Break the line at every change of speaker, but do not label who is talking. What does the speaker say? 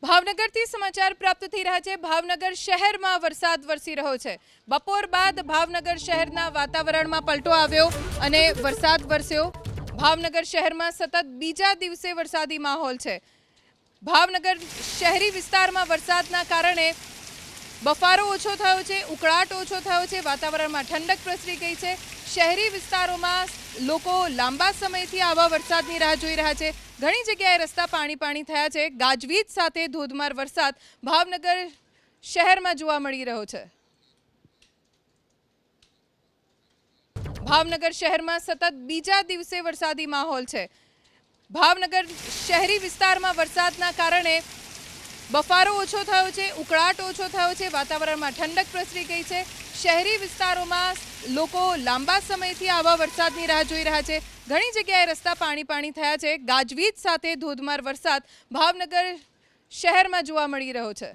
ભાવનગરથી સમાચાર પ્રાપ્ત થઈ રહ્યા છે। ભાવનગર શહેરમાં વરસાદ વરસી રહ્યો છે। બપોર બાદ ભાવનગર શહેરના વાતાવરણમાં પલટો આવ્યો અને વરસાદ વરસ્યો। ભાવનગર શહેરમાં સતત બીજા દિવસે વરસાદી માહોલ છે। ભાવનગર શહેરી વિસ્તારમાં વરસાદના કારણે બફારો ઓછો થયો છે, ઉકળાટ ઓછો થયો છે, વાતાવરણમાં ઠંડક પ્રસરી ગઈ છે। શહેરી વિસ્તારોમાં લોકો લાંબા સમયથી આવા વરસાદની રાહ જોઈ રહ્યા છે। ઘણી જગ્યાએ રસ્તા પાણી થયા છે। ગાજવીજ સાથે ધોધમાર વરસાદ ભાવનગર શહેરમાં જોવા મળી રહ્યો છે। ભાવનગર શહેરમાં સતત બીજા દિવસે વરસાદી માહોલ છે। ભાવનગર શહેરી વિસ્તારમાં વરસાદના કારણે બફારો ઓછો થયો છે, ઉકળાટ ઓછો થયો છે, વાતાવરણમાં ઠંડક પ્રસરી ગઈ છે। શહેરી વિસ્તારોમાં લોકો લાંબા સમયથી આવા વરસાદની રાહ જોઈ રહ્યા છે। ઘણી જગ્યાએ રસ્તા પાણી થયા છે। ગાજવીજ સાથે ધોધમાર વરસાદ ભાવનગર શહેરમાં જોવા મળી રહ્યો છે।